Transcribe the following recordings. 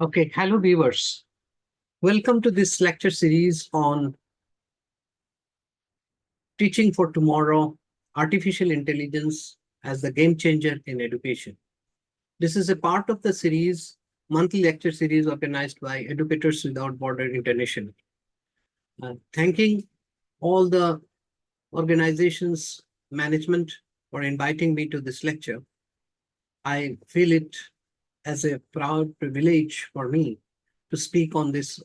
Okay, hello viewers. Welcome to this lecture series on Teaching for Tomorrow, Artificial Intelligence as the Game Changer in Education. This is a part of the series, monthly lecture series organized by Educators Without Border International. Thanking all the organizations, management for inviting me to this lecture. I feel it as a proud privilege for me to speak on this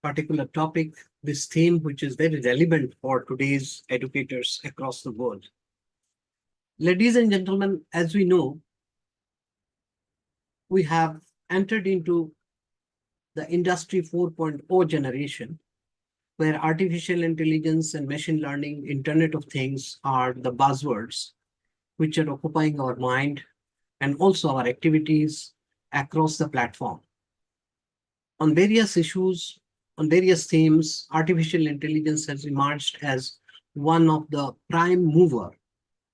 particular topic, this theme, which is very relevant for today's educators across the world. Ladies and gentlemen, as we know, we have entered into the Industry 4.0 generation, where artificial intelligence and machine learning, Internet of Things are the buzzwords which are occupying our mind and also our activities across the platform. On various issues, on various themes, artificial intelligence has emerged as one of the prime mover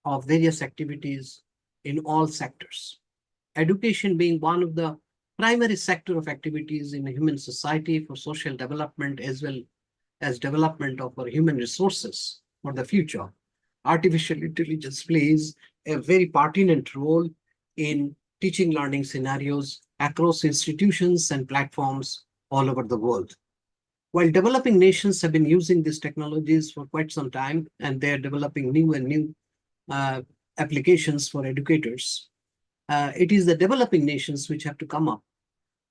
of various activities in all sectors. Education being one of the primary sector of activities in human society for social development as well as development of our human resources for the future. Artificial intelligence plays a very pertinent role in teaching learning scenarios across institutions and platforms all over the world. While developing nations have been using these technologies for quite some time, and they're developing new and new applications for educators, it is the developing nations which have to come up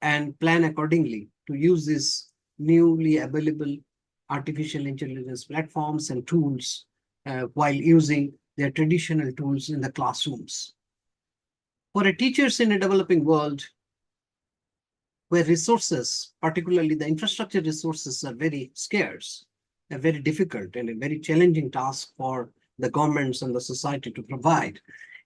and plan accordingly to use these newly available artificial intelligence platforms and tools while using their traditional tools in the classrooms. For teachers in a developing world, where resources, particularly the infrastructure resources, are very scarce, a very difficult and a very challenging task for the governments and the society to provide,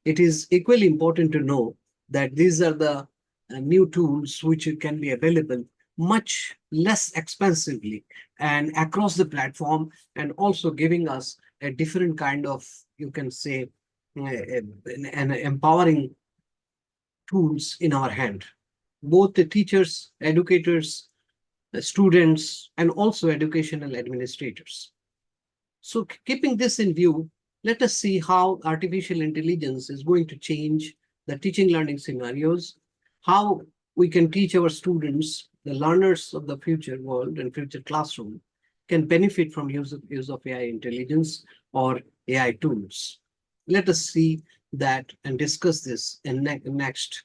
it is equally important to know that these are the new tools which can be available much less expensively and across the platform, and also giving us a different kind of, you can say, an empowering tools in our hand. Both the teachers, educators, students, and also educational administrators. So keeping this in view, let us see how artificial intelligence is going to change the teaching learning scenarios, how we can teach our students, the learners of the future world and future classroom, can benefit from use of AI intelligence or AI tools. Let us see that and discuss this in next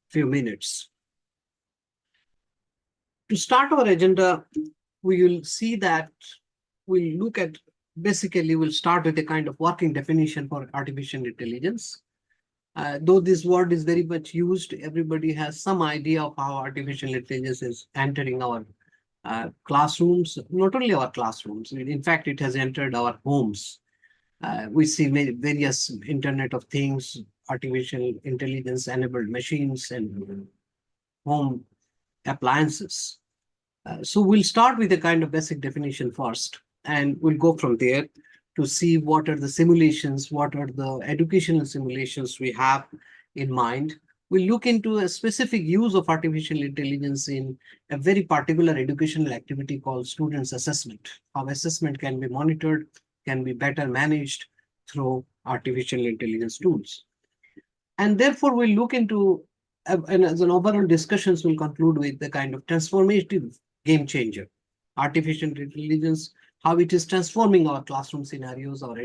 few minutes. To start our agenda, we will see that we'll look at, basically we'll start with a kind of working definition for artificial intelligence. Though this word is very much used, everybody has some idea of how artificial intelligence is entering our classrooms, not only our classrooms, in fact, it has entered our homes. We see various Internet of Things, artificial intelligence enabled machines and home appliances. So we'll start with a kind of basic definition first, and we'll go from there to see what are the simulations, what are the educational simulations we have in mind. We'll look into a specific use of artificial intelligence in a very particular educational activity called students assessment. How assessment can be monitored, can be better managed through artificial intelligence tools. And therefore, we'll look into, and as an overall discussions, will conclude with the kind of transformative game changer, artificial intelligence, how it is transforming our classroom scenarios, our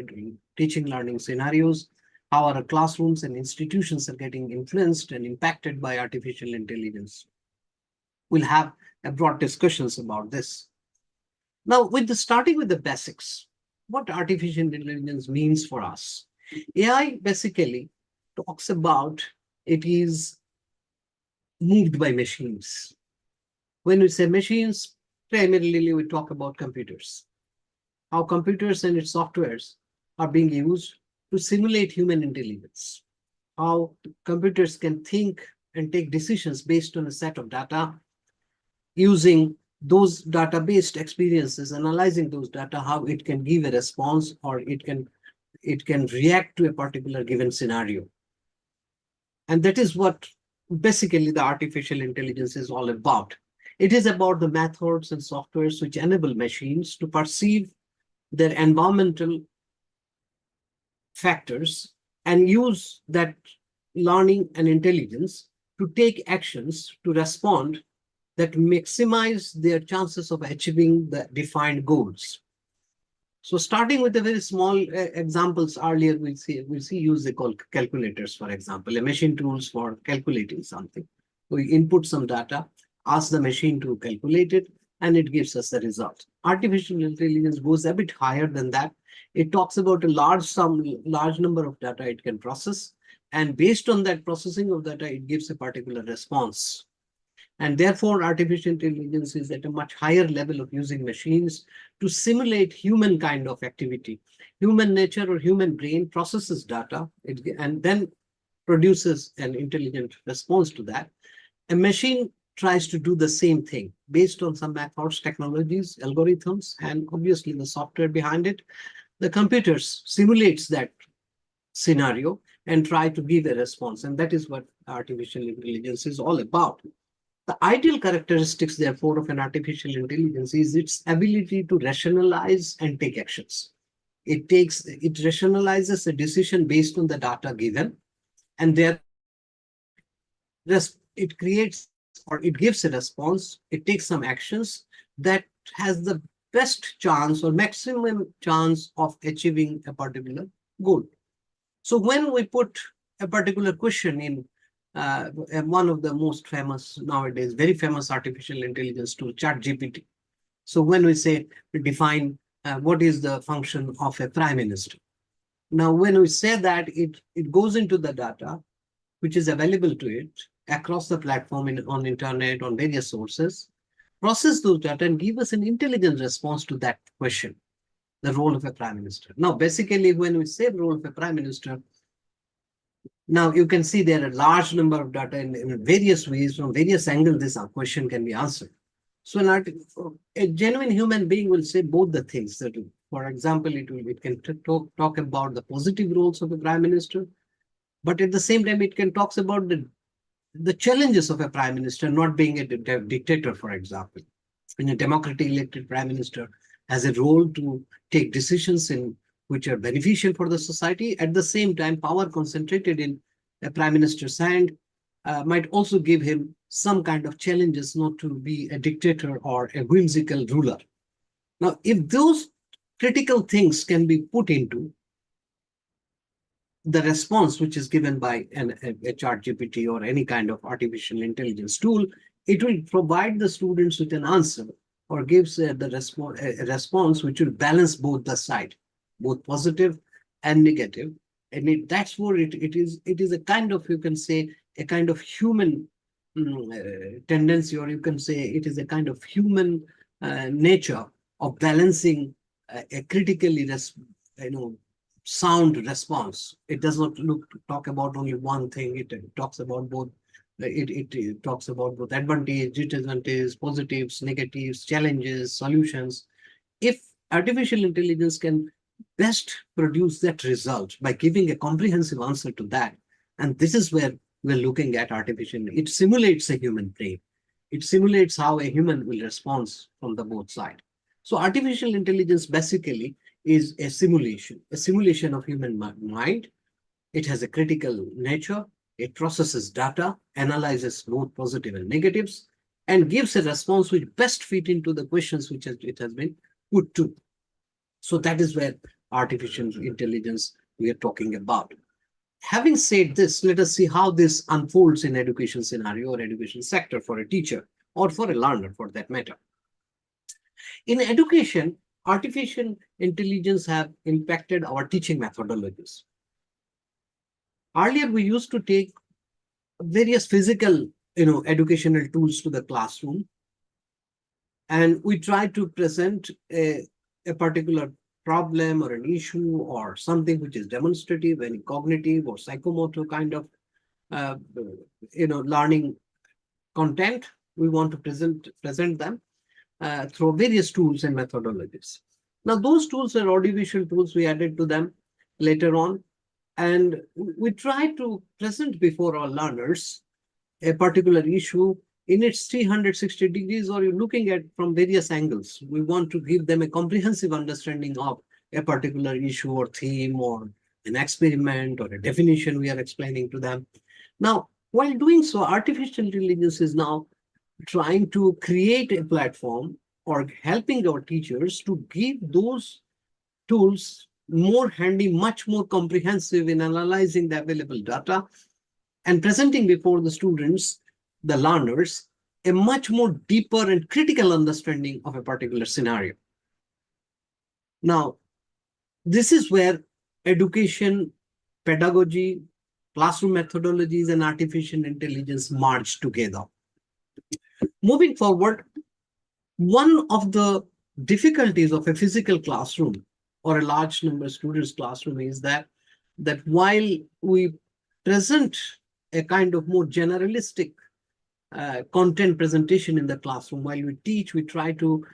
teaching learning scenarios, how our classrooms and institutions are getting influenced and impacted by artificial intelligence. We'll have a broad discussions about this. Now, starting with the basics, what artificial intelligence means for us. AI basically talks about it is moved by machines. When we say machines, primarily we talk about computers. How computers and its softwares are being used to simulate human intelligence. How computers can think and take decisions based on a set of data, using those data-based experiences, analyzing those data, how it can give a response or it can react to a particular given scenario. And that is what basically the artificial intelligence is all about. It is about the methods and softwares which enable machines to perceive their environmental factors and use that learning and intelligence to take actions to respond that maximize their chances of achieving the defined goals. So starting with the very small examples earlier, we see use the calculators, for example, a machine tools for calculating something. We input some data, ask the machine to calculate it, and it gives us the result. Artificial intelligence goes a bit higher than that. It talks about a large number of data it can process, and based on that processing of data, it gives a particular response. And therefore, artificial intelligence is at a much higher level of using machines to simulate human kind of activity. Human nature or human brain processes data and then produces an intelligent response to that. A machine tries to do the same thing based on some methods, technologies, algorithms, and obviously the software behind it. The computers simulates that scenario and try to give a response. And that is what artificial intelligence is all about. The ideal characteristics, therefore, of an artificial intelligence is its ability to rationalize and take actions. It rationalizes a decision based on the data given, and there it creates or it gives a response. It takes some actions that has the best chance or maximum chance of achieving a particular goal. So when we put a particular question in one of the most famous nowadays, very famous artificial intelligence tool, ChatGPT. So when we say define what is the function of a prime minister. Now, when we say that, it goes into the data which is available to it across the platform on internet, on various sources, process those data and give us an intelligent response to that question, the role of a prime minister. Now, basically, when we say role of a prime minister, now you can see there are a large number of data in various ways, from various angles, this question can be answered. So a genuine human being will say both the things. That, for example, it can talk about the positive roles of a prime minister, but at the same time, it can talk about the challenges of a prime minister not being a dictator, for example. In a democratically elected prime minister has a role to take decisions which are beneficial for the society. At the same time, power concentrated in a prime minister's hand might also give him some kind of challenges not to be a dictator or a whimsical ruler. Now, if those critical things can be put into the response which is given by a ChatGPT or any kind of artificial intelligence tool, it will provide the students with an answer or gives a response which will balance both the side, both positive and negative. And that's where it is a kind of, you can say, a kind of human tendency, or you can say it is a kind of human nature of balancing a critically sound response. It does not talk about only one thing. It talks about both. It talks about both advantage, disadvantage, positives, negatives, challenges, solutions. If artificial intelligence can best produce that result by giving a comprehensive answer to that, and this is where we're looking at artificial. It simulates a human brain. It simulates how a human will respond from the both sides. So artificial intelligence basically is a simulation of human mind. It has a critical nature. It processes data, analyzes both positive and negatives, and gives a response which best fit into the questions which it has been put to. So that is where artificial intelligence we are talking about. Having said this, let us see how this unfolds in education scenario or education sector for a teacher or for a learner for that matter. In education, artificial intelligence have impacted our teaching methodologies. Earlier, we used to take various physical, educational tools to the classroom, and we try to present a particular problem or an issue or something which is demonstrative, any cognitive or psychomotor kind of, learning content. We want to present them through various tools and methodologies. Now, those tools are audiovisual tools we added to them later on, and we try to present before our learners a particular issue in its 360 degrees, or you're looking at from various angles. We want to give them a comprehensive understanding of a particular issue or theme or an experiment or a definition we are explaining to them. Now, while doing so, artificial intelligence is now trying to create a platform or helping our teachers to give those tools more handy, much more comprehensive in analyzing the available data and presenting before the students, the learners, a much more deeper and critical understanding of a particular scenario. Now, this is where education, pedagogy, classroom methodologies, and artificial intelligence merge together. Moving forward, one of the difficulties of a physical classroom or a large number of students classroom is that while we present a kind of more generalistic content presentation in the classroom, while we teach, we try to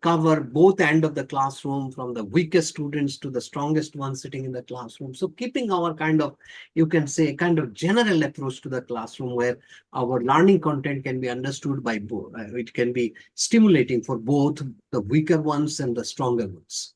cover both end of the classroom, from the weakest students to the strongest ones sitting in the classroom. So keeping our kind of, you can say, kind of general approach to the classroom where our learning content can be understood by both. It can be stimulating for both the weaker ones and the stronger ones.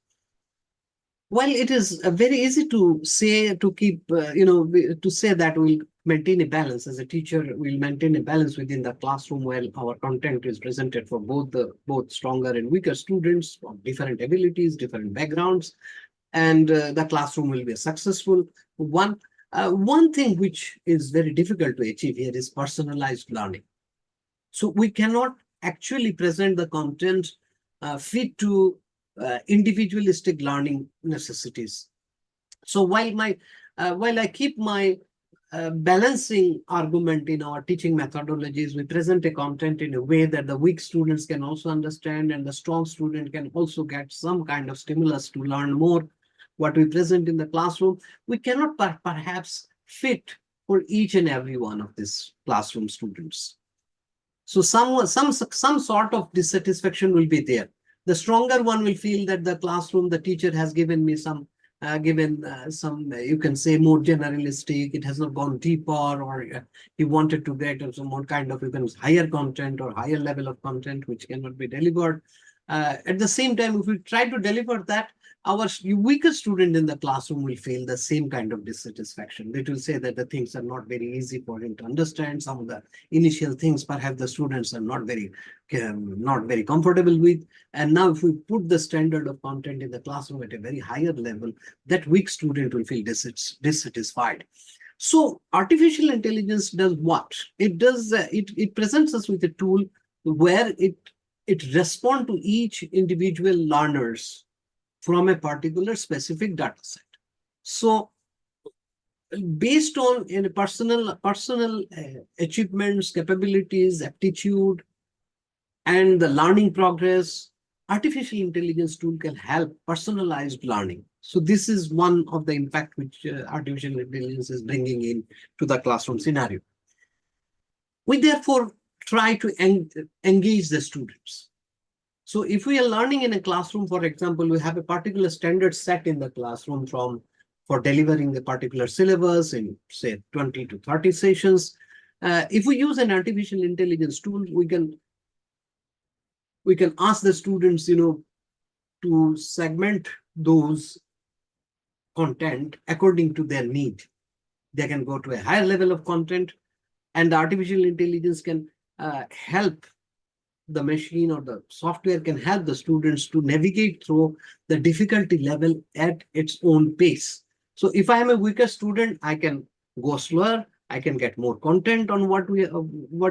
While it is very easy to say, to keep, to say that we'll maintain a balance as a teacher, we'll maintain a balance within the classroom while our content is presented for both stronger and weaker students of different abilities, different backgrounds, and the classroom will be successful. One thing which is very difficult to achieve here is personalized learning. So we cannot actually present the content fit to individualistic learning necessities. So while I keep my balancing argument in our teaching methodologies, we present a content in a way that the weak students can also understand and the strong student can also get some kind of stimulus to learn more. What we present in the classroom, we cannot perhaps fit for each and every one of these classroom students. So some sort of dissatisfaction will be there. The stronger one will feel that the classroom, the teacher has given me some, you can say, more generalistic, it has not gone deeper, or he wanted to get some more kind of, higher content or higher level of content, which cannot be delivered. At the same time, if we try to deliver that, our weaker student in the classroom will feel the same kind of dissatisfaction. They will say that the things are not very easy for him to understand. Some of the initial things, perhaps the students are not very comfortable with. And now if we put the standard of content in the classroom at a very higher level, that weak student will feel dissatisfied. So artificial intelligence does what? It does, it presents us with a tool where it responds to each individual learners from a particular specific data set. So based on personal achievements, capabilities, aptitude, and the learning progress, artificial intelligence tool can help personalized learning. So this is one of the impact which artificial intelligence is bringing in to the classroom scenario. We therefore try to engage the students. So if we are learning in a classroom, for example, we have a particular standard set in the classroom for delivering the particular syllabus in, say, 20 to 30 sessions. If we use an artificial intelligence tool, we can ask the students, to segment those content according to their need. They can go to a higher level of content, and the artificial intelligence can help the machine, or the software can help the students to navigate through the difficulty level at its own pace. So if I am a weaker student, I can go slower. I can get more content on what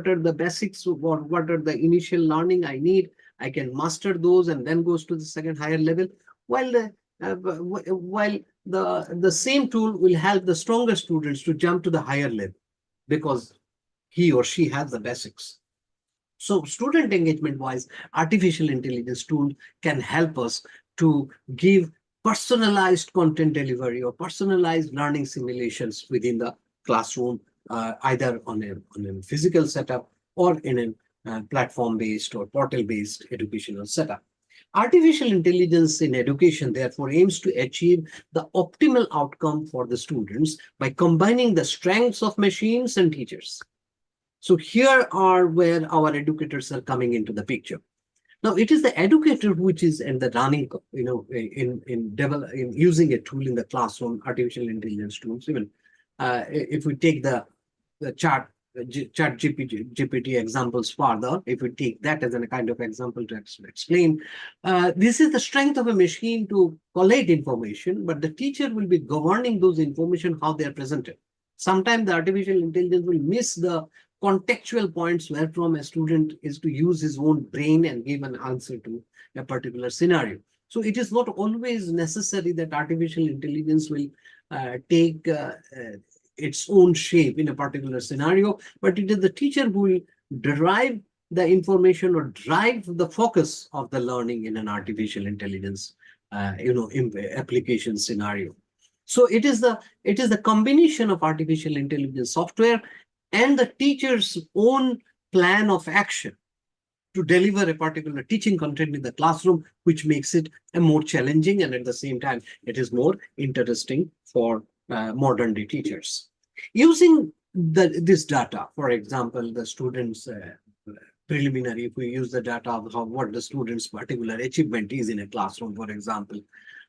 are the basics, or what are the initial learning I need. I can master those and then goes to the second higher level. While the same tool will help the stronger students to jump to the higher level because he or she has the basics. So student engagement wise, artificial intelligence tool can help us to give personalized content delivery or personalized learning simulations within the classroom, either on a physical setup or in a platform-based or portal-based educational setup. Artificial intelligence in education, therefore, aims to achieve the optimal outcome for the students by combining the strengths of machines and teachers. So here are where our educators are coming into the picture. Now, it is the educator which is in the running, in using a tool in the classroom, artificial intelligence tools. Even if we take the chat GPT examples further, if we take that as a kind of example to explain, this is the strength of a machine to collate information, but the teacher will be governing those information, how they are presented. Sometimes the artificial intelligence will miss the contextual points where from a student is to use his own brain and give an answer to a particular scenario. So it is not always necessary that artificial intelligence will take its own shape in a particular scenario, but it is the teacher who will derive the information or drive the focus of the learning in an artificial intelligence application scenario. So it is the combination of artificial intelligence software and the teacher's own plan of action to deliver a particular teaching content in the classroom, which makes it a more challenging, and at the same time, it is more interesting for modern day teachers. Using this data, for example, the students' preliminary, if we use the data of what the student's particular achievement is in a classroom, for example,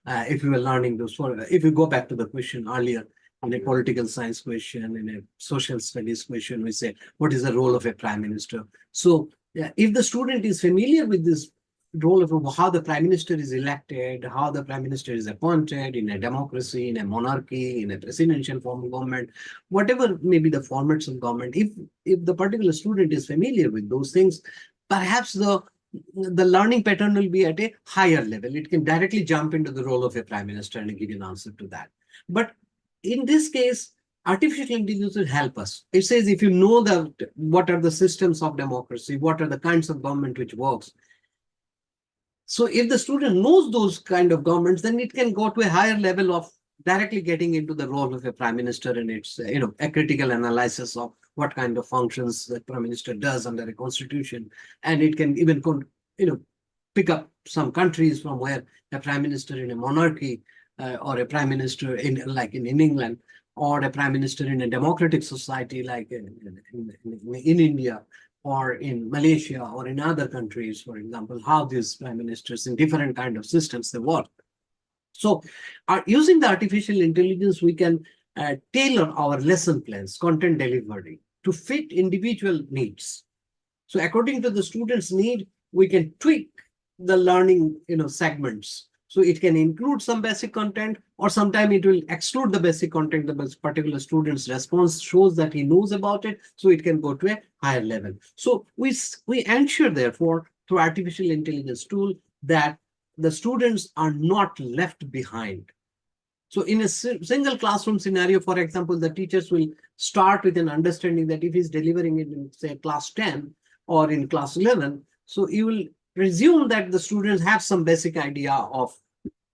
if we were learning those, if you go back to the question earlier, in a political science question, in a social studies question, we say, what is the role of a prime minister? So if the student is familiar with this role of how the prime minister is elected, how the prime minister is appointed in a democracy, in a monarchy, in a presidential form of government, whatever may be the formats of government, if the particular student is familiar with those things, perhaps the learning pattern will be at a higher level. It can directly jump into the role of a prime minister and give an answer to that. But in this case, artificial intelligence will help us. It says if you know what are the systems of democracy, what are the kinds of government which works. So if the student knows those kind of governments, then it can go to a higher level of directly getting into the role of a prime minister, and it's a critical analysis of what kind of functions the prime minister does under a constitution, and it can even pick up some countries from where a prime minister in a monarchy or a prime minister in England, or a prime minister in a democratic society like in India or in Malaysia or in other countries, for example, how these prime ministers in different kind of systems they work. So using the artificial intelligence, we can tailor our lesson plans, content delivery to fit individual needs. So according to the student's need, we can tweak the learning segments. So it can include some basic content, or sometimes it will exclude the basic content. The particular student's response shows that he knows about it, so it can go to a higher level. So we ensure, therefore, through artificial intelligence tool, that the students are not left behind. So in a single classroom scenario, for example, the teachers will start with an understanding that if he's delivering it in, say, class 10 or in class 11, so you will presume that the students have some basic idea of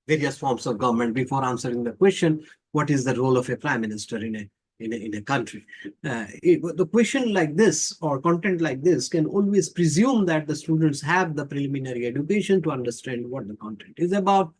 various forms of government before answering the question, what is the role of a prime minister in a country? The question like this or content like this can always presume that the students have the preliminary education to understand what the content is about.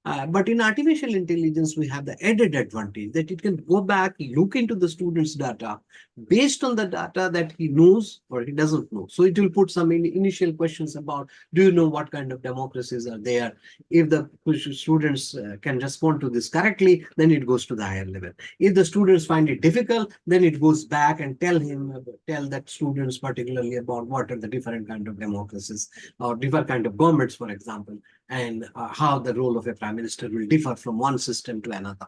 But in artificial intelligence, we have the added advantage that it can go back, look into the student's data based on the data that he knows or he doesn't know. So it will put some initial questions about, do you know what kind of democracies are there? If the students can respond to this correctly, then it goes to the higher level. If the students find it difficult, then it goes back and tell that students particularly about what are the different kind of democracies or different kind of governments, for example, and how the role of a prime minister will differ from one system to another.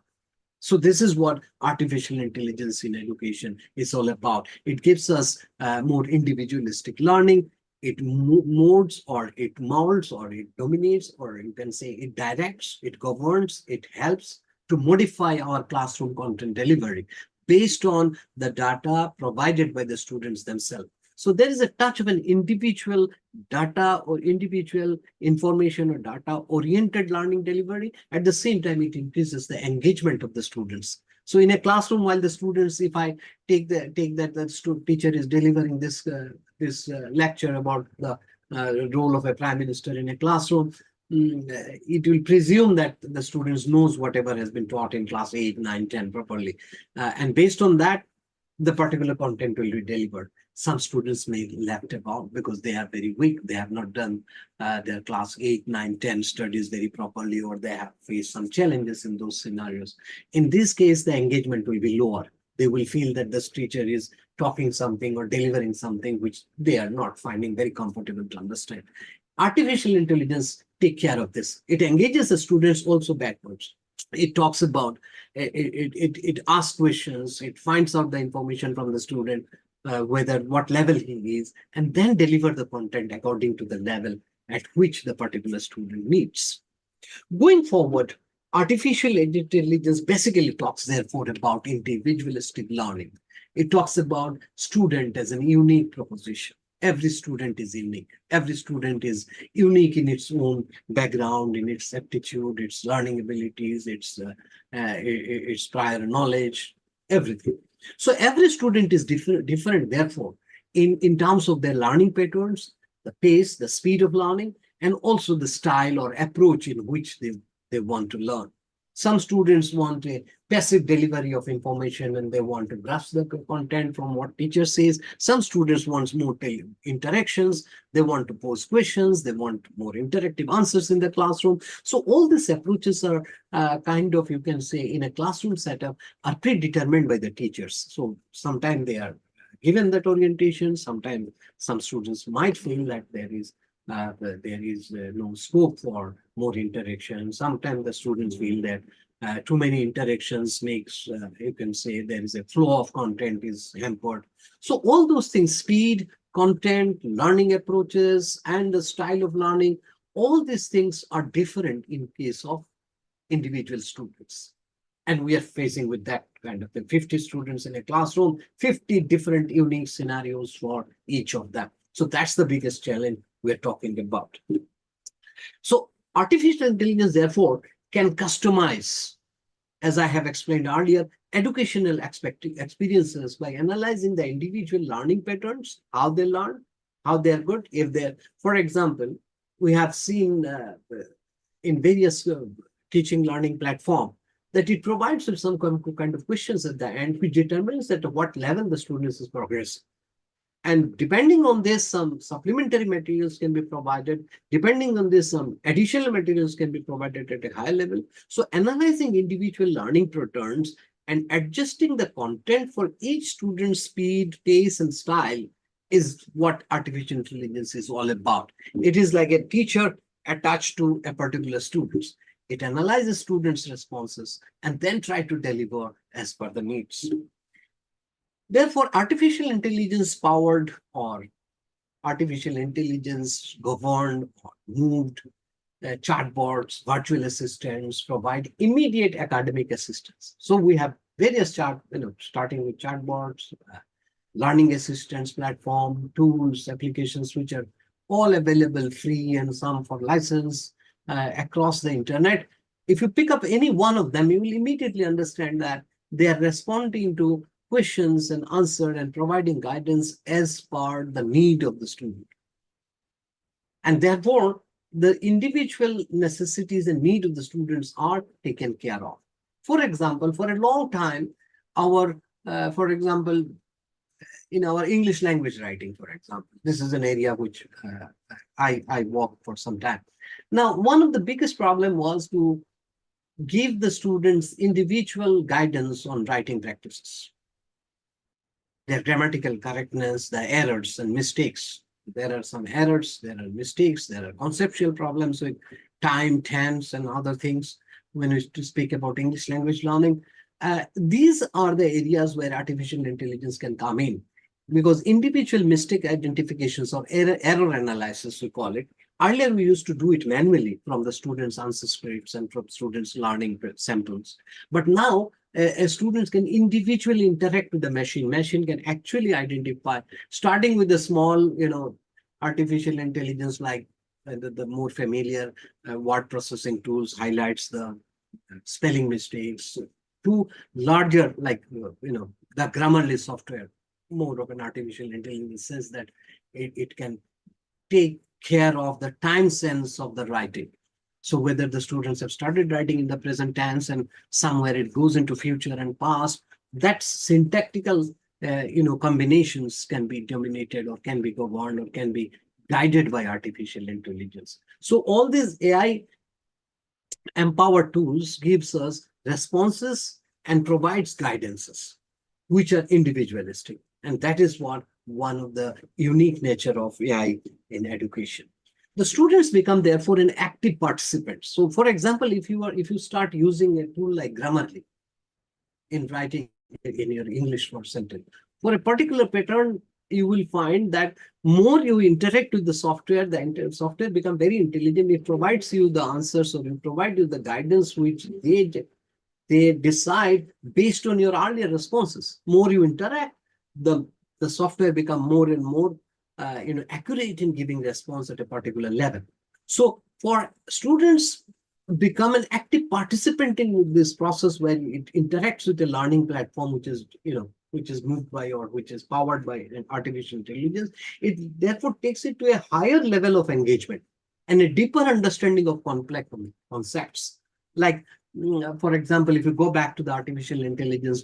So this is what artificial intelligence in education is all about. It gives us more individualistic learning. It molds, or it molds, or it dominates, or you can say it directs, it governs, it helps to modify our classroom content delivery based on the data provided by the students themselves. So there is a touch of an individual data or individual information or data oriented learning delivery. At the same time, it increases the engagement of the students. So in a classroom, while the students, if I take that the teacher is delivering this lecture about the role of a prime minister in a classroom, it will presume that the students knows whatever has been taught in class 8, 9, 10 properly. And based on that, the particular content will be delivered. Some students may be left about because they are very weak. They have not done their class 8, 9, 10 studies very properly, or they have faced some challenges in those scenarios. In this case, the engagement will be lower. They will feel that this teacher is talking something or delivering something which they are not finding very comfortable to understand. Artificial intelligence take care of this. It engages the students also backwards. It talks about, it asks questions, it finds out the information from the student, whether what level he is, and then deliver the content according to the level at which the particular student needs. Going forward, artificial intelligence basically talks therefore about individualistic learning. It talks about student as a unique proposition. Every student is unique. Every student is unique in its own background, in its aptitude, its learning abilities, its prior knowledge, everything. So every student is different, therefore, in terms of their learning patterns, the pace, the speed of learning, and also the style or approach in which they want to learn. Some students want a passive delivery of information and they want to grasp the content from what teacher says. Some students want more interactions. They want to pose questions. They want more interactive answers in the classroom. So all these approaches are kind of, you can say, in a classroom setup are predetermined by the teachers. So sometimes they are given that orientation. Sometimes some students might feel that there is no scope for more interaction. Sometimes the students feel that too many interactions makes, you can say, there is a flow of content is hampered. So all those things, speed, content, learning approaches, and the style of learning, all these things are different in case of individual students. And we are facing with that kind of thing. 50 students in a classroom, 50 different unique scenarios for each of them. So that's the biggest challenge we're talking about. So artificial intelligence, therefore, can customize, as I have explained earlier, educational experiences by analyzing the individual learning patterns, how they learn, how they're good. If they're, for example, we have seen in various teaching learning platform that it provides some kind of questions at the end, which determines at what level the student is progressing. And depending on this, some supplementary materials can be provided. Depending on this, some additional materials can be provided at a higher level. So analyzing individual learning patterns and adjusting the content for each student's speed, pace, and style is what artificial intelligence is all about. It is like a teacher attached to a particular student. It analyzes students' responses and then try to deliver as per the needs. Therefore, artificial intelligence powered or artificial intelligence governed or moved chatbots, virtual assistants provide immediate academic assistance. So we have various starting with chatbots, learning assistance platform, tools, applications, which are all available free and some for license across the internet. If you pick up any one of them, you will immediately understand that they are responding to questions and answered and providing guidance as per the need of the student. And therefore, the individual necessities and need of the students are taken care of. For example, for a long time, for example, in our English language writing, for example, this is an area which I worked for some time. Now, one of the biggest problem was to give the students individual guidance on writing practices. Their grammatical correctness, the errors and mistakes. There are some errors, there are mistakes, there are conceptual problems with time, tense, and other things when we speak about English language learning. These are the areas where artificial intelligence can come in, because individual mistake identifications or error analysis, we call it. Earlier, we used to do it manually from the students' answer scripts and from students' learning samples. But now, students can individually interact with the machine. Machine can actually identify, starting with the small, artificial intelligence like the more familiar word processing tools highlights the spelling mistakes, to larger like the Grammarly software, more of an artificial intelligence says that it can take care of the time sense of the writing. So whether the students have started writing in the present tense and somewhere it goes into future and past, that syntactical combinations can be dominated or can be governed or can be guided by artificial intelligence. So all these AI empowered tools gives us responses and provides guidances, which are individualistic. And that is what one of the unique nature of AI in education. The students become therefore an active participant. So for example, if you start using a tool like Grammarly in writing in your English for sentence, for a particular pattern, you will find that more you interact with the software software become very intelligent. It provides you the answers, or it provides you the guidance which they decide based on your earlier responses. More you interact, the software become more and more accurate in giving response at a particular level. So for students become an active participant in this process where it interacts with a learning platform which is moved by or which is powered by an artificial intelligence. It therefore takes it to a higher level of engagement and a deeper understanding of complex concepts. Like, for example, if you go back to the artificial intelligence,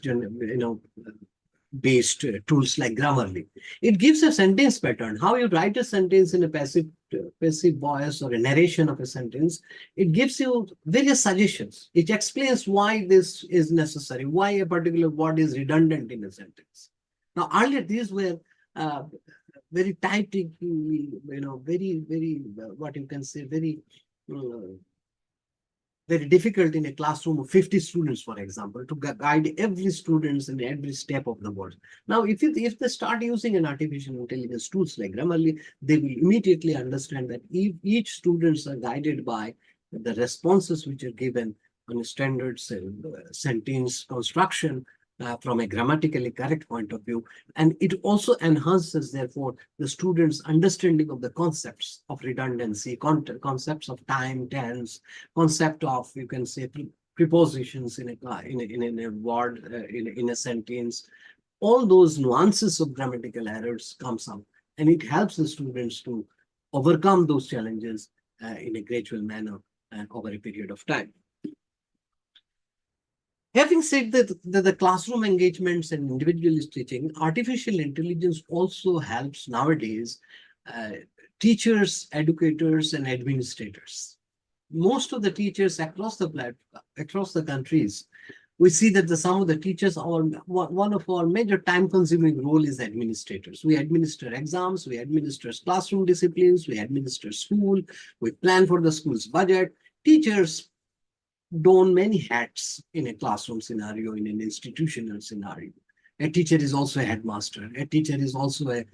based tools like Grammarly, it gives a sentence pattern. How you write a sentence in a passive voice or a narration of a sentence, it gives you various suggestions. It explains why this is necessary, why a particular word is redundant in a sentence. Now, earlier these were very tight, very, what you can say, very difficult in a classroom of 50 students, for example, to guide every student in every step of the word. Now, if they start using an artificial intelligence tools like Grammarly, they will immediately understand that if each students are guided by the responses which are given on a standard sentence construction from a grammatically correct point of view. And it also enhances, therefore, the students' understanding of the concepts of redundancy, concepts of time, tense, concept of, you can say, prepositions in a word, in a sentence. All those nuances of grammatical errors comes out, and it helps the students to overcome those challenges in a gradual manner and over a period of time. Having said that, the classroom engagements and individualist teaching, artificial intelligence also helps nowadays teachers, educators, and administrators. Most of the teachers across the countries, we see that some of the teachers are one of our major time-consuming role is administrators. We administer exams, we administer classroom disciplines, we administer school, we plan for the school's budget. Teachers don many hats in a classroom scenario, in an institutional scenario. A teacher is also a headmaster. A teacher is also a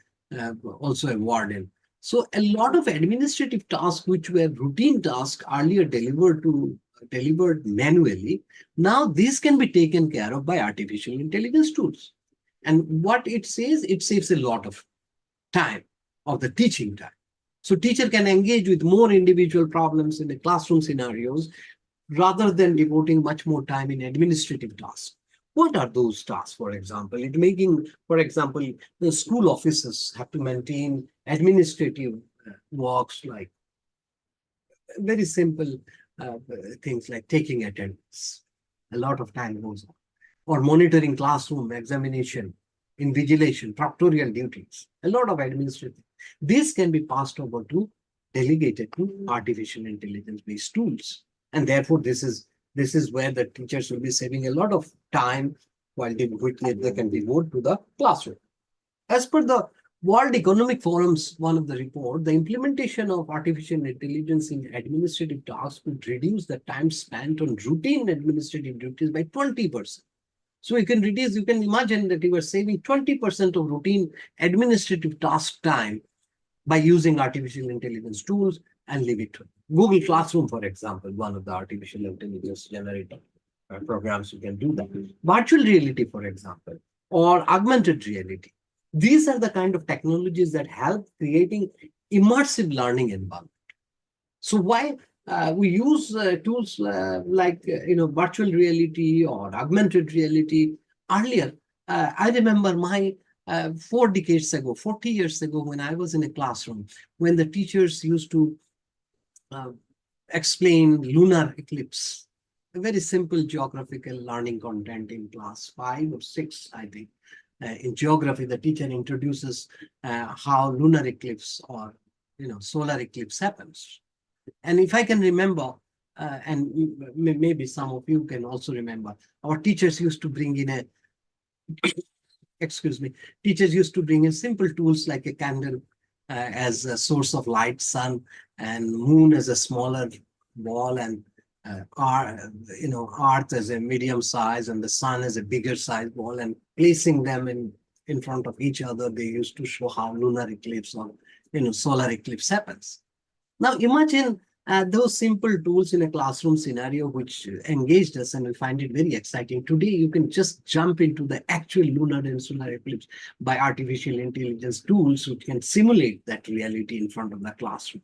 warden. So a lot of administrative tasks, which were routine tasks earlier delivered manually, now these can be taken care of by artificial intelligence tools. And what it says, it saves a lot of time, of the teaching time. So teacher can engage with more individual problems in the classroom scenarios rather than devoting much more time in administrative tasks. What are those tasks, for example? For example, the school offices have to maintain administrative works like very simple things like taking attendance. A lot of time goes on. Or monitoring classroom examination, invigilation, proctorial duties. A lot of administrative. This can be passed over to delegated to artificial intelligence-based tools. And therefore, this is where the teachers will be saving a lot of time while they can devote to the classroom. As per the World Economic Forum's one of the report, the implementation of artificial intelligence in administrative tasks would reduce the time spent on routine administrative duties by 20%. So you can imagine that you are saving 20% of routine administrative task time by using artificial intelligence tools and leave it to Google Classroom, for example, one of the artificial intelligence generator programs you can do that. Virtual reality, for example, or augmented reality. These are the kind of technologies that help creating immersive learning environment. So why we use tools like virtual reality or augmented reality earlier? I remember my 4 decades ago, 40 years ago, when I was in a classroom, when the teachers used to explain lunar eclipse, a very simple geographical learning content in class 5 or 6, I think. in geography, the teacher introduces how lunar eclipse or solar eclipse happens. And if I can remember, and maybe some of you can also remember, our teachers used to bring in teachers used to bring in simple tools like a candle as a source of light, sun, and moon as a smaller ball, and Earth as a medium size, and the sun as a bigger size ball, and placing them in front of each other. They used to show how lunar eclipse or solar eclipse happens. Now imagine those simple tools in a classroom scenario which engaged us, and we find it very exciting. Today, you can just jump into the actual lunar and solar eclipse by artificial intelligence tools which can simulate that reality in front of the classroom.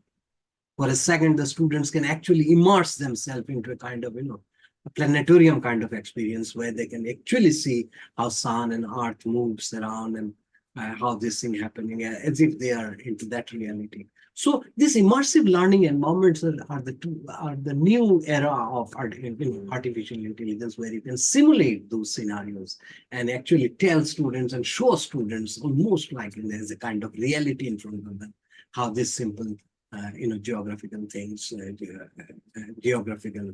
For a second, the students can actually immerse themselves into a kind of, a planetarium kind of experience where they can actually see how sun and earth moves around and how this thing happening as if they are into that reality. So these immersive learning environments are the new era of artificial intelligence, where you can simulate those scenarios and actually tell students and show students almost like there's a kind of reality in front of them, how this simple geographical things, geographical,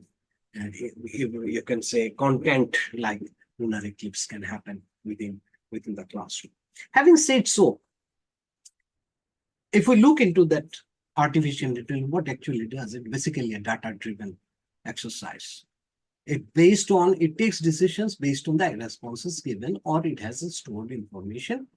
you can say content like lunar eclipse can happen within the classroom. Having said so, if we look into that artificial intelligence, what actually does it? Basically a data-driven exercise. It takes decisions based on the responses given, or it has a stored information,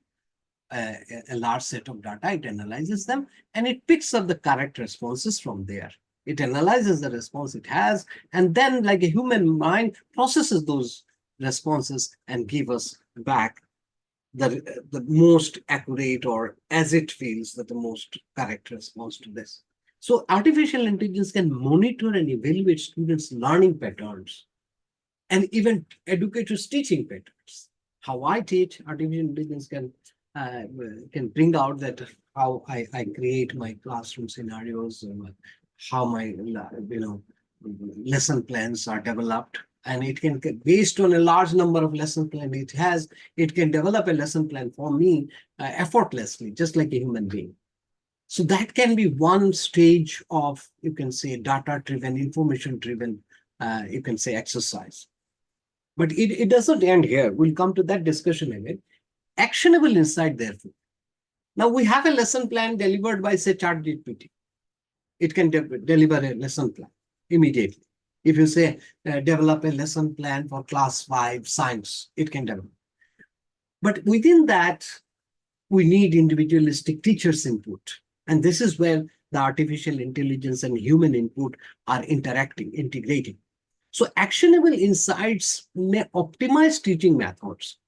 a large set of data. It analyzes them and it picks up the correct responses from there. It analyzes the response it has, and then, like a human mind, processes those responses and give us back the most accurate, or as it feels, that the most correct response to this. So artificial intelligence can monitor and evaluate students' learning patterns and even educators' teaching patterns. How I teach, artificial intelligence can bring out that how I create my classroom scenarios, how my lesson plans are developed. And it can, based on a large number of lesson plans it can develop a lesson plan for me effortlessly, just like a human being. So that can be one stage of, you can say, data-driven, information-driven, you can say, exercise. But it doesn't end here. We'll come to that discussion again. Actionable insight, therefore. Now we have a lesson plan delivered by, say, ChatGPT. It can deliver a lesson plan immediately. If you say, develop a lesson plan for class 5 science, it can develop. But within that, we need individualistic teachers' input. And this is where the artificial intelligence and human input are integrating. So actionable insights may optimize teaching methods.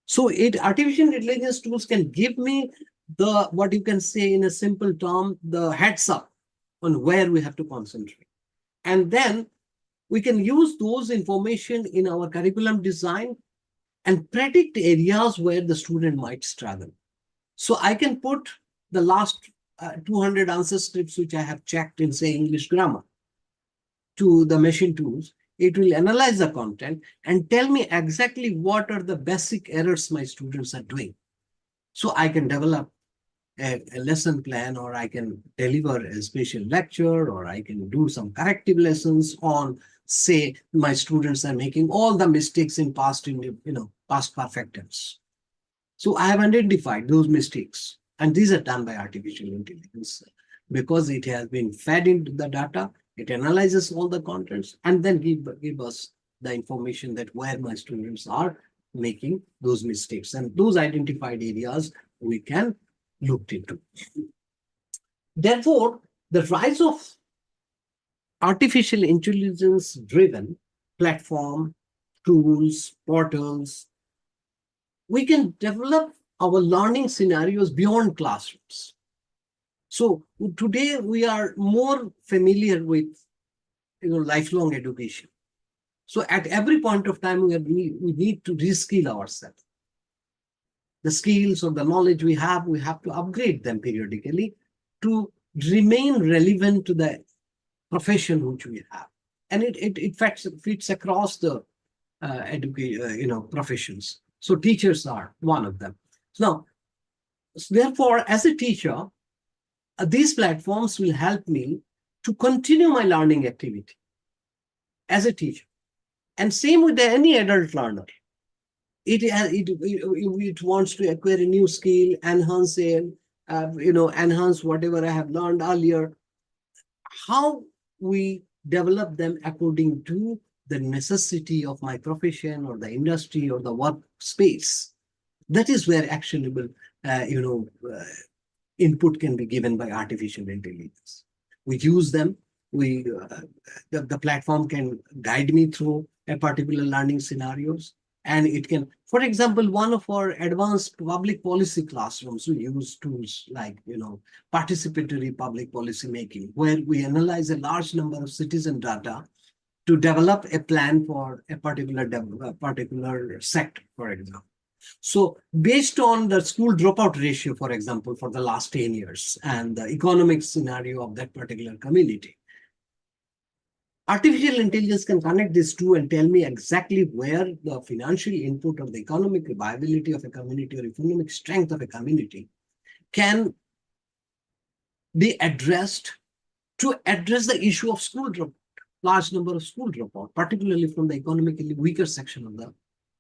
So artificial intelligence tools can give me what you can say in a simple term, the heads up on where we have to concentrate. And then we can use those information in our curriculum design and predict areas where the student might struggle. So I can put the last 200 answer scripts which I have checked in, say, English grammar to the machine tools. It will analyze the content and tell me exactly what are the basic errors my students are doing. So I can develop a lesson plan, or I can deliver a special lecture, or I can do some corrective lessons on, say, my students are making all the mistakes in past perfect tense. So I have identified those mistakes, and these are done by artificial intelligence because it has been fed into the data. It analyzes all the contents and then give us the information that where my students are making those mistakes, and those identified areas we can look into. Therefore, the rise of artificial intelligence driven platform, tools, portals, we can develop our learning scenarios beyond classrooms. So today we are more familiar with lifelong education. So at every point of time, we need to reskill ourselves. The skills or the knowledge we have to upgrade them periodically to remain relevant to the profession which we have. And it fits across the professions. So teachers are one of them. Now, therefore, as a teacher, these platforms will help me to continue my learning activity as a teacher. And same with any adult learner. It wants to acquire a new skill, enhance it, enhance whatever I have learned earlier. How we develop them according to the necessity of my profession or the industry or the workspace. That is where actionable, input can be given by artificial intelligence. We use them. The platform can guide me through a particular learning scenarios, and it can, for example, one of our advanced public policy classrooms, we use tools like participatory public policy making, where we analyze a large number of citizen data to develop a plan for a particular sector, for example. So based on the school dropout ratio, for example, for the last 10 years and the economic scenario of that particular community, artificial intelligence can connect these two and tell me exactly where the financial input or the economic viability of a community or economic strength of a community can be addressed to address the issue of school dropout, large number of school dropout, particularly from the economically weaker section of the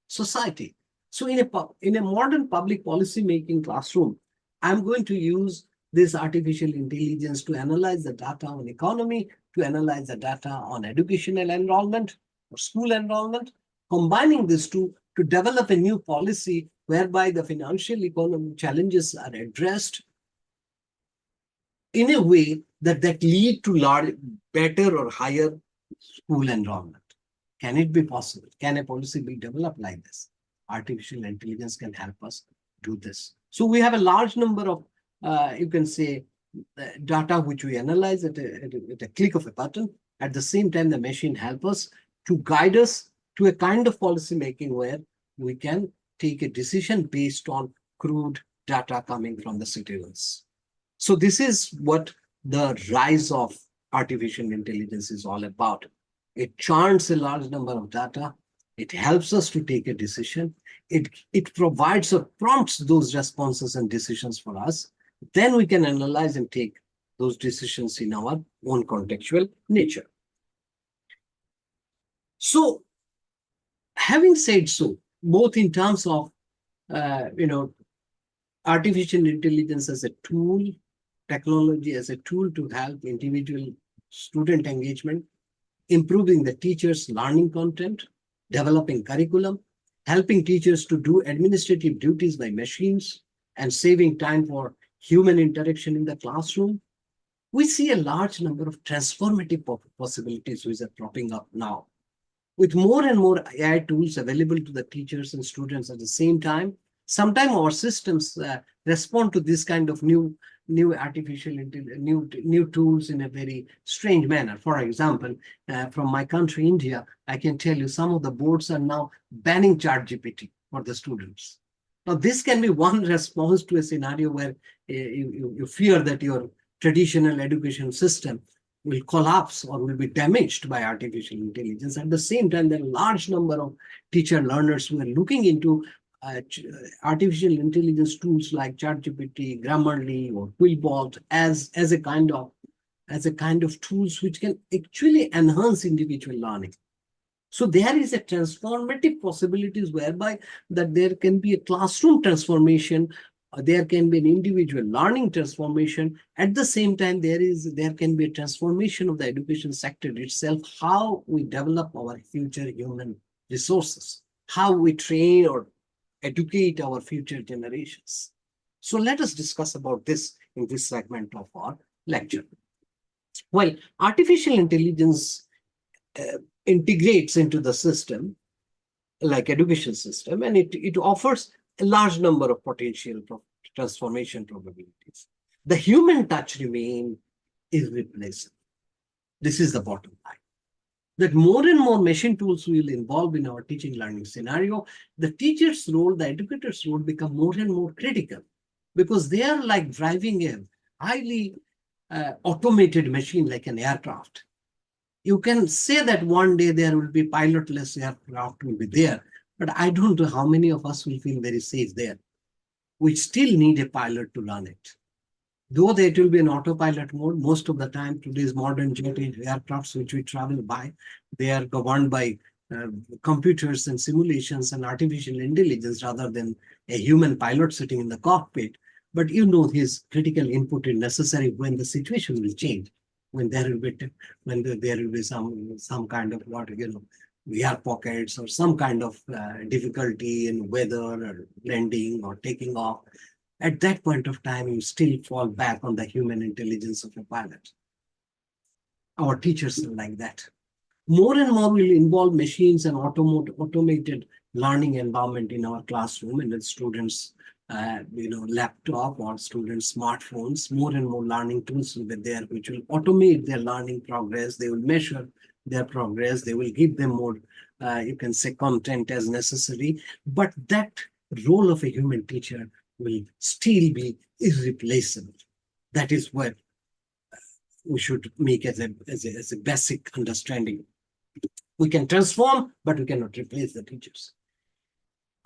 society. So in a modern public policy making classroom, I'm going to use this artificial intelligence to analyze the data on economy, to analyze the data on educational enrollment or school enrollment, combining these two to develop a new policy whereby the financial economic challenges are addressed in a way that lead to better or higher school enrollment. Can it be possible? Can a policy be developed like this? Artificial intelligence can help us do this. So we have a large number of, you can say, data which we analyze at a click of a button. At the same time, the machine helps us to guide us to a kind of policy making where we can take a decision based on crude data coming from the citizens. So this is what the rise of artificial intelligence is all about. It churns a large number of data. It helps us to take a decision. It provides or prompts those responses and decisions for us. Then we can analyze and take those decisions in our own contextual nature. So, having said so, both in terms of, artificial intelligence as a tool, technology as a tool to help individual student engagement, improving the teacher's learning content, developing curriculum, helping teachers to do administrative duties by machines, and saving time for human interaction in the classroom, we see a large number of transformative possibilities which are cropping up now. With more and more AI tools available to the teachers and students at the same time, sometimes our systems respond to this kind of new artificial new tools in a very strange manner. For example, from my country, India, I can tell you some of the boards are now banning ChatGPT for the students. Now, this can be one response to a scenario where you fear that your traditional education system will collapse or will be damaged by artificial intelligence. At the same time, there are a large number of teacher learners who are looking into artificial intelligence tools like ChatGPT, Grammarly, or Quillbot as a kind of tools which can actually enhance individual learning. So there is a transformative possibilities whereby that there can be a classroom transformation, there can be an individual learning transformation. At the same time, there can be a transformation of the education sector itself, how we develop our future human resources, how we train or educate our future generations. So let us discuss about this in this segment of our lecture. Well, artificial intelligence integrates into the system, like education system, and it offers a large number of potential transformation probabilities. The human touch remains irreplaceable. This is the bottom line. That more and more machine tools will involve in our teaching learning scenario, the teacher's role, the educator's role become more and more critical because they are like driving a highly automated machine like an aircraft. You can say that one day there will be pilotless aircraft will be there, But I don't know how many of us will feel very safe there. We still need a pilot to run it. Though it will be an autopilot mode, most of the time, today's modern jet aircrafts which we travel by, they are governed by computers and simulations and artificial intelligence rather than a human pilot sitting in the cockpit. But you know his critical input is necessary when the situation will change, when there will be some kind of air pockets or some kind of difficulty in weather or landing or taking off. At that point of time, you still fall back on the human intelligence of a pilot. Our teachers are like that. More and more will involve machines and automated learning environment in our classroom and the students' laptop or students' smartphones. More and more learning tools will be there, which will automate their learning progress. They will measure their progress. They will give them more, content as necessary. But that role of a human teacher will still be irreplaceable. That is what we should make as a basic understanding. We can transform, but we cannot replace the teachers.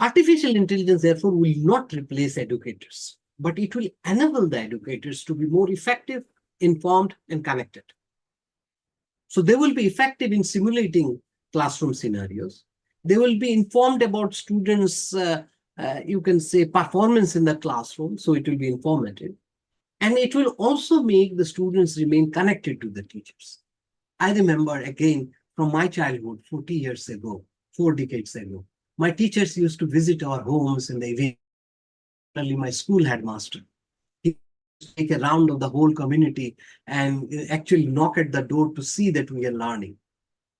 Artificial intelligence, therefore, will not replace educators, but it will enable the educators to be more effective, informed, and connected. So they will be effective in simulating classroom scenarios. They will be informed about students' performance in the classroom, so it will be informative. And it will also make the students remain connected to the teachers. I remember, again, from my childhood, 40 years ago, 4 decades ago, my teachers used to visit our homes in the evening. My school headmaster, he used to take a round of the whole community and actually knock at the door to see that we are learning.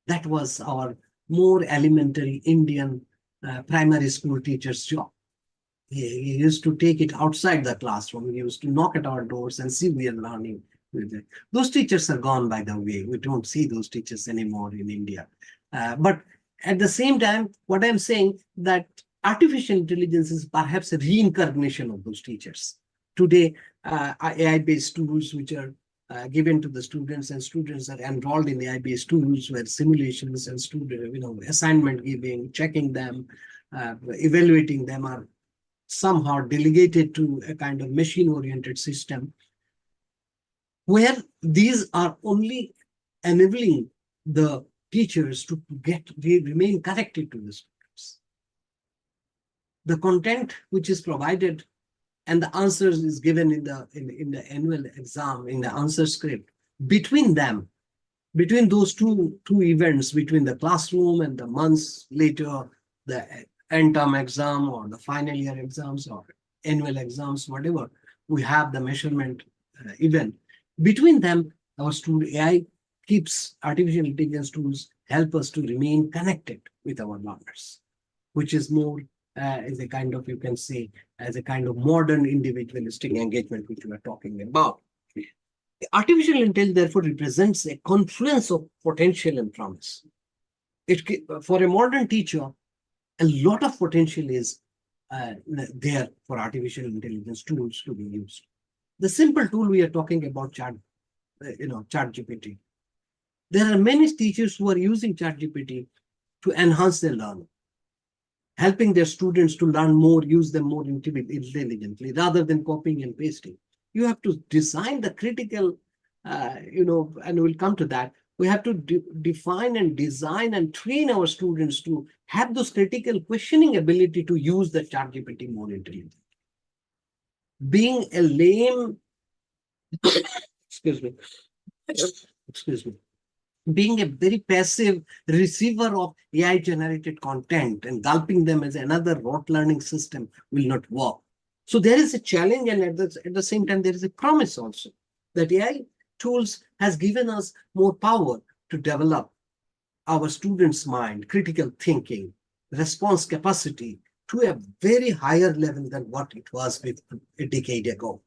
That was our more elementary Indian primary school teacher's job. He used to take it outside the classroom. He used to knock at our doors and see we are learning. Those teachers are gone, by the way. We don't see those teachers anymore in India. But at the same time, what I'm saying that artificial intelligence is perhaps a reincarnation of those teachers. Today, AI-based tools which are given to the students, and students are enrolled in AI-based tools where simulations and assignment giving, checking them, evaluating them are somehow delegated to a kind of machine-oriented system, where these are only enabling the teachers to remain connected to the students. The content which is provided and the answers is given in the annual exam, in the answer script, between those two events, between the classroom and the months later, the end term exam or the final year exams or annual exams, whatever, we have the measurement event. Between them, our student AI keeps artificial intelligence tools help us to remain connected with our learners, which is more as a kind of, as a kind of modern individualistic engagement, which we are talking about. Artificial intelligence, therefore, represents a confluence of potential and promise. For a modern teacher, a lot of potential is there for artificial intelligence tools to be used. The simple tool we are talking about, ChatGPT. There are many teachers who are using ChatGPT to enhance their learning, helping their students to learn more, use them more intelligently, rather than copying and pasting. You have to design the critical, and we'll come to that. We have to define and design and train our students to have those critical questioning ability to use the ChatGPT more intelligently. Being a lame, being a very passive receiver of AI-generated content and gulping them as another rote learning system will not work. So there is a challenge, and at the same time, there is a promise also that AI tools has given us more power to develop our students' mind, critical thinking, response capacity to a very higher level than what it was a decade ago.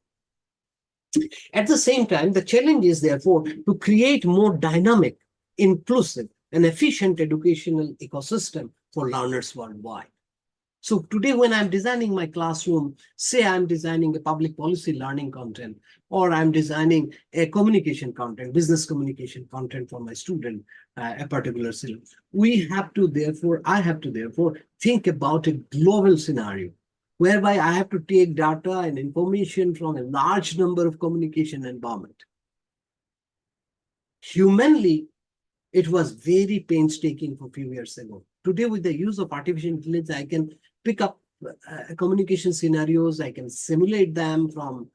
At the same time, the challenge is therefore to create more dynamic, inclusive, and efficient educational ecosystem for learners worldwide. So today, when I'm designing my classroom, say I'm designing a public policy learning content, or I'm designing a communication content, business communication content for my student, a particular syllabus, I have to therefore think about a global scenario whereby I have to take data and information from a large number of communication environment. Humanly, it was very painstaking for a few years ago. Today, with the use of artificial intelligence, I can pick up communication scenarios. I can simulate them from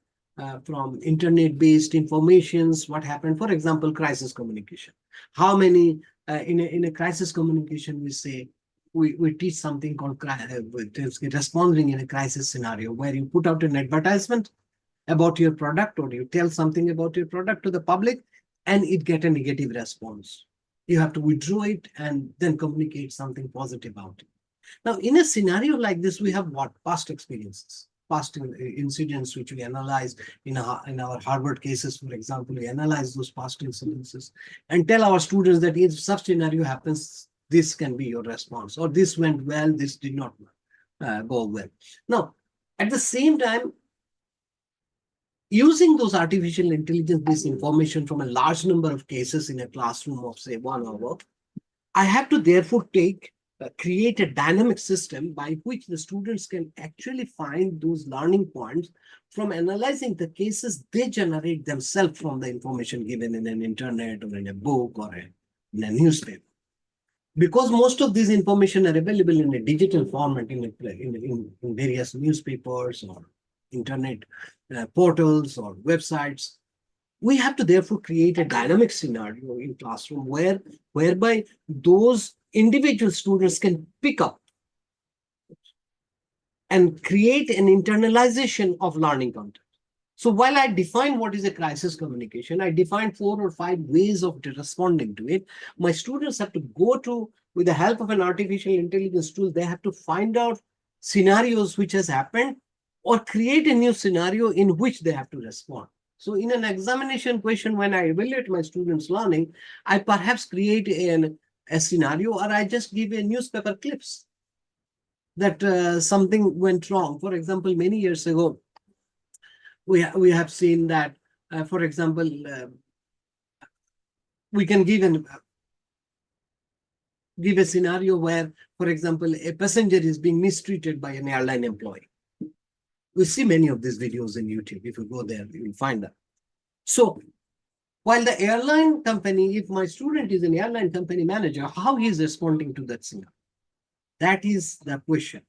internet-based informations. What happened, for example, crisis communication. How many in a crisis communication we say we teach something called responding in a crisis scenario, where you put out an advertisement about your product or you tell something about your product to the public and it get a negative response. You have to withdraw it and then communicate something positive about it. Now, in a scenario like this, we have what? Past experiences, past incidents which we analyze in our Harvard cases, for example. We analyze those past incidences and tell our students that if such scenario happens, this can be your response, or this went well, this did not go well. Now, at the same time, using those artificial intelligence-based information from a large number of cases in a classroom of, say, 1 hour, I have to therefore create a dynamic system by which the students can actually find those learning points from analyzing the cases they generate themselves from the information given in an internet or in a book or in a newspaper. Because most of this information are available in a digital format in various newspapers or internet portals or websites, we have to therefore create a dynamic scenario in classroom whereby those individual students can pick up and create an internalization of learning content. So while I define what is a crisis communication, I define 4 or 5 ways of responding to it. My students have to go to, with the help of an artificial intelligence tool, they have to find out scenarios which has happened or create a new scenario in which they have to respond. So in an examination question, when I evaluate my students' learning, I perhaps create a scenario, or I just give a newspaper clips that something went wrong. For example, many years ago, we have seen that, for example, we can give a scenario where, for example, a passenger is being mistreated by an airline employee. We see many of these videos in YouTube. If you go there, you will find that. So while the airline company, if my student is an airline company manager, how he is responding to that scenario? That is the question.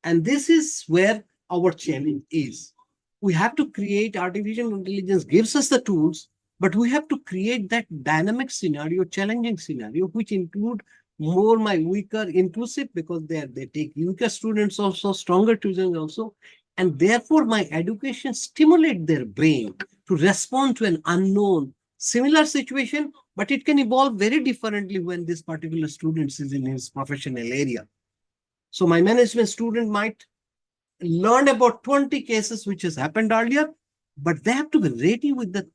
And this is where our challenge is. We have to create, artificial intelligence gives us the tools, but we have to create that dynamic scenario, challenging scenario, which include more my weaker, inclusive, because they take weaker students also, stronger students also, and therefore my education stimulate their brain to respond to an unknown similar situation, but it can evolve very differently when this particular student is in his professional area. So my management student might learn about 20 cases which has happened earlier, but they have to be ready with the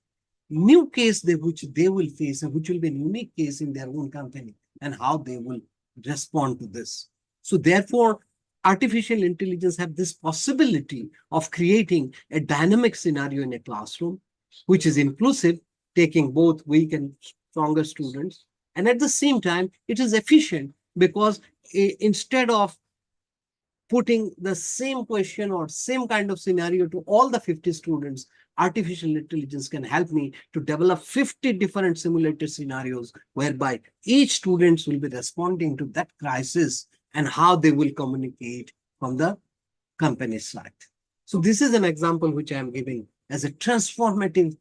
new case which they will face, and which will be a unique case in their own company, and how they will respond to this. So therefore, artificial intelligence have this possibility of creating a dynamic scenario in a classroom, which is inclusive, taking both weak and stronger students. And at the same time, it is efficient because instead of putting the same question or same kind of scenario to all the 50 students, artificial intelligence can help me to develop 50 different simulated scenarios whereby each student will be responding to that crisis and how they will communicate from the company side. So this is an example which I am giving as a transformative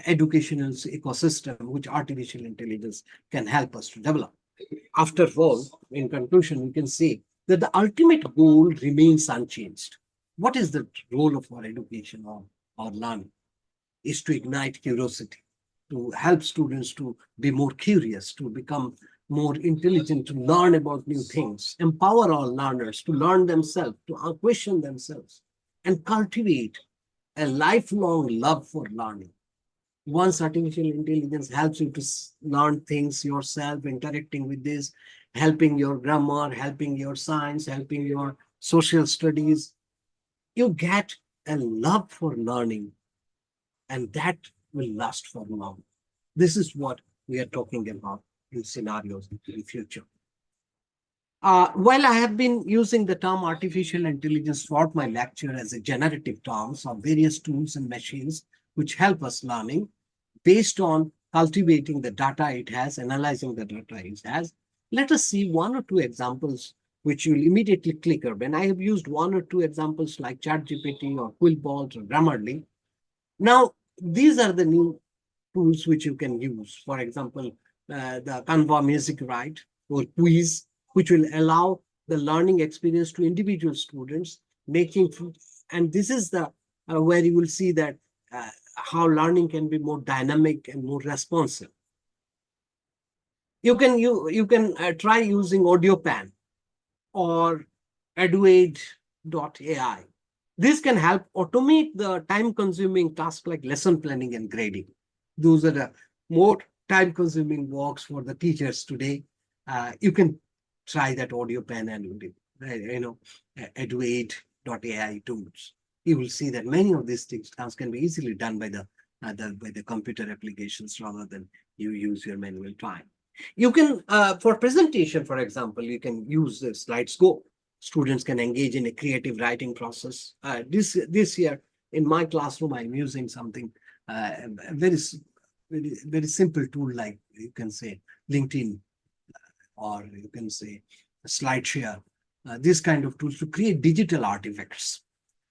educational ecosystem which artificial intelligence can help us to develop. After all, in conclusion, we can say that the ultimate goal remains unchanged. What is the role of our education or our learning? Is to ignite curiosity, to help students to be more curious, to become more intelligent, to learn about new things, empower our learners to learn themselves, to question themselves, and cultivate a lifelong love for learning. Once artificial intelligence helps you to learn things yourself, interacting with this, helping your grammar, helping your science, helping your social studies, you get a love for learning, and that will last for long. This is what we are talking about in scenarios in future. While I have been using the term artificial intelligence throughout my lecture as a generative term of various tools and machines which help us learning based on cultivating the data it has, analyzing the data it has, let us see one or two examples which you'll immediately click on. When I have used one or two examples like ChatGPT or Quillbot or Grammarly, now these are the new tools which you can use. For example, the Canva Music Write or Quiz, which will allow the learning experience to individual students, making, and this is the where you will see that how learning can be more dynamic and more responsive. You can try using AudioPan or eduaid.ai. This can help automate the time-consuming tasks like lesson planning and grading. Those are the more time-consuming works for the teachers today. You can try that AudioPen and eduaid.ai tools. You will see that many of these things can be easily done by the computer applications rather than you use your manual time. You can, for presentation, for example, you can use the Slides Go. Students can engage in a creative writing process. This year in my classroom, I'm using something a very simple tool like you can say LinkedIn or you can say SlideShare. This kind of tools to create digital artifacts.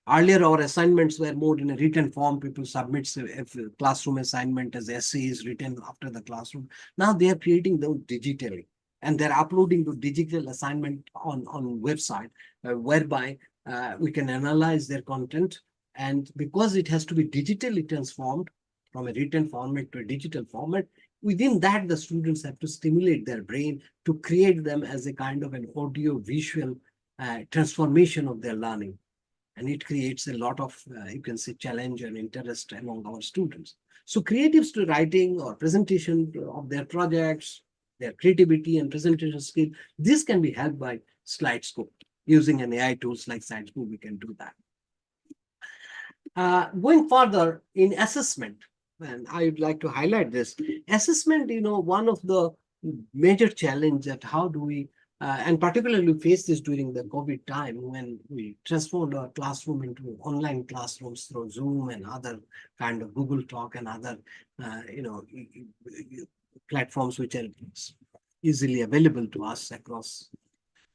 Earlier, our assignments were more in a written form. People submit a classroom assignment as essays written after the classroom. Now they are creating those digitally, and they're uploading the digital assignment on website, whereby we can analyze their content. And because it has to be digitally transformed from a written format to a digital format, within that, the students have to stimulate their brain to create them as a kind of an audio-visual transformation of their learning. And it creates a lot of, you can say, challenge and interest among our students. So creatives to writing or presentation of their projects, their creativity and presentation skill, this can be helped by SlideScope. Using an AI tools like SlideScope, we can do that. Going further in assessment, and I would like to highlight this. Assessment, one of the major challenge that how do we and particularly we faced this during the COVID time when we transformed our classroom into online classrooms through Zoom and other kind of Google Talk and other, platforms which are easily available to us across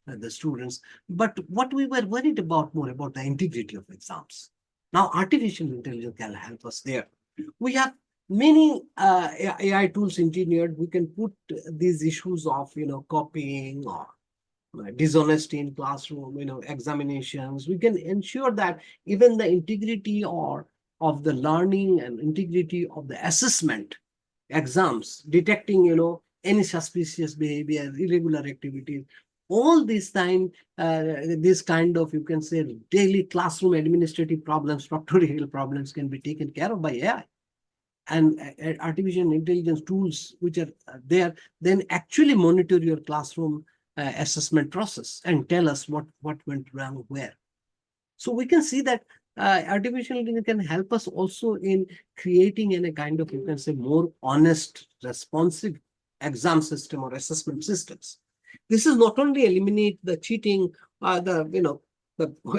the students. But what we were worried about more about the integrity of exams. Now, artificial intelligence can help us there. We have many AI tools engineered. We can put these issues of copying or dishonesty in classroom, examinations. We can ensure that even the integrity of the learning and integrity of the assessment exams, detecting any suspicious behavior, irregular activities. All this time, this kind of, you can say, daily classroom administrative problems, structural problems can be taken care of by AI. And artificial intelligence tools which are there then actually monitor your classroom assessment process and tell us what went wrong where. So we can see that artificial intelligence can help us also in creating in a kind of, you can say, more honest, responsive exam system or assessment systems. This is not only eliminate the cheating, the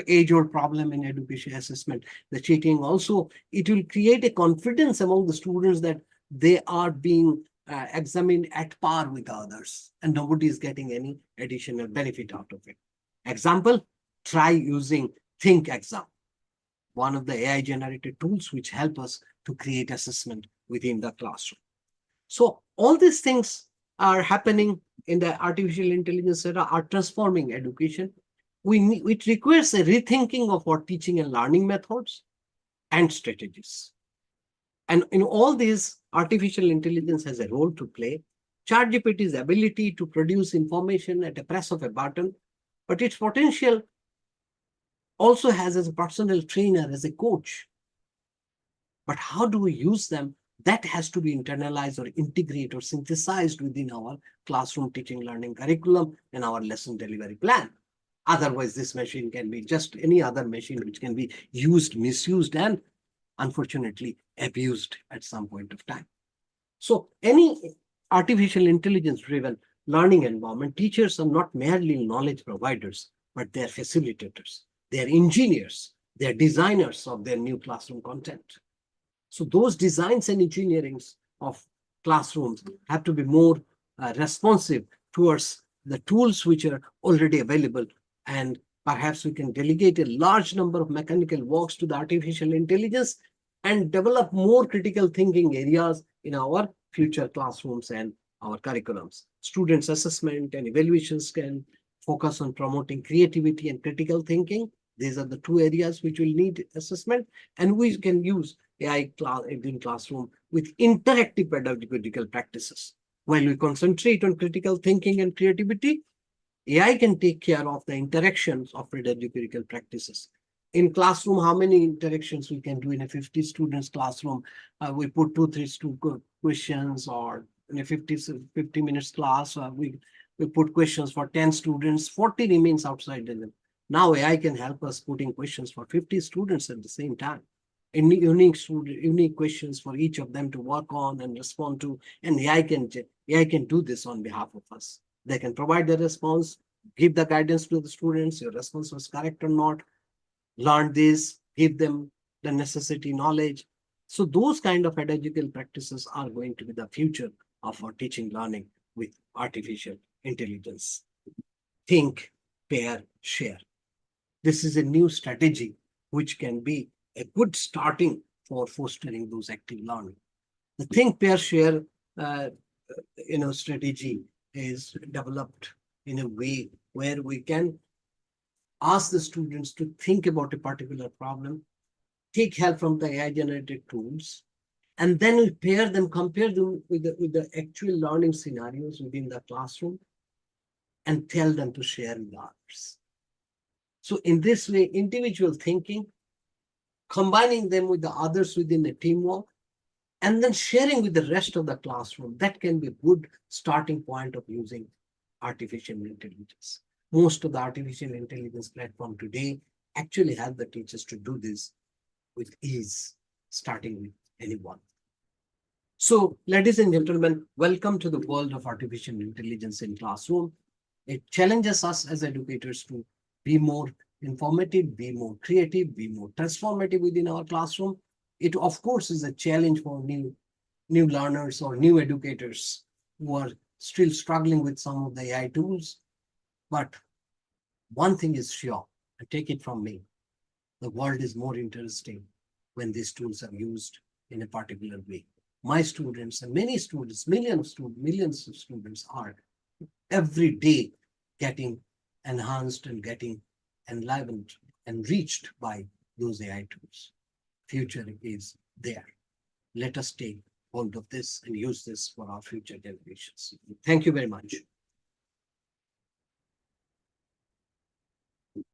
age-old problem in education assessment, the cheating also, it will create a confidence among the students that they are being examined at par with others and nobody is getting any additional benefit out of it. Example, try using Think Exam, one of the AI generated tools which help us to create assessment within the classroom. So all these things are happening in the artificial intelligence era, are transforming education. It requires a rethinking of our teaching and learning methods and strategies. And in all these, artificial intelligence has a role to play. ChatGPT's ability to produce information at a press of a button, but its potential also has as a personal trainer, as a coach. But how do we use them? That has to be internalized or integrated or synthesized within our classroom teaching learning curriculum and our lesson delivery plan. Otherwise, this machine can be just any other machine which can be used, misused, and unfortunately abused at some point of time. So any artificial intelligence driven learning environment, teachers are not merely knowledge providers, but they are facilitators. They are engineers. They are designers of their new classroom content. So those designs and engineerings of classrooms have to be more responsive towards the tools which are already available. And perhaps we can delegate a large number of mechanical works to the artificial intelligence and develop more critical thinking areas in our future classrooms and our curriculums. Students' assessment and evaluations can focus on promoting creativity and critical thinking. These are the two areas which will need assessment, and we can use AI in classroom with interactive pedagogical practices. While we concentrate on critical thinking and creativity, AI can take care of the interactions of pedagogical practices. In classroom, how many interactions we can do in a 50 students classroom? We put 2-3 questions, or in a 50 minutes class, we put questions for 10 students, 40 remains outside the limit. Now AI can help us putting questions for 50 students at the same time. Unique questions for each of them to work on and respond to, and AI can do this on behalf of us. They can provide the response, give the guidance to the students, your response was correct or not, learn this, give them the necessary knowledge. So those kind of pedagogical practices are going to be the future of our teaching learning with artificial intelligence. Think, pair, share. This is a new strategy which can be a good starting for fostering those active learning. The think, pair, share strategy is developed in a way where we can ask the students to think about a particular problem, take help from the AI generated tools, and then we compare them with the actual learning scenarios within the classroom, and tell them to share with others. So in this way, individual thinking, combining them with the others within a teamwork, and then sharing with the rest of the classroom, that can be a good starting point of using artificial intelligence. Most of the artificial intelligence platform today actually help the teachers to do this with ease, starting with anyone. So, ladies and gentlemen, welcome to the world of artificial intelligence in classroom. It challenges us as educators to be more informative, be more creative, be more transformative within our classroom. It, of course, is a challenge for new learners or new educators who are still struggling with some of the AI tools. But one thing is sure, and take it from me, the world is more interesting when these tools are used in a particular way. My students and many students, millions of students are every day getting enhanced and getting enlivened and reached by those AI tools. Future is there. Let us take hold of this and use this for our future generations. Thank you very much.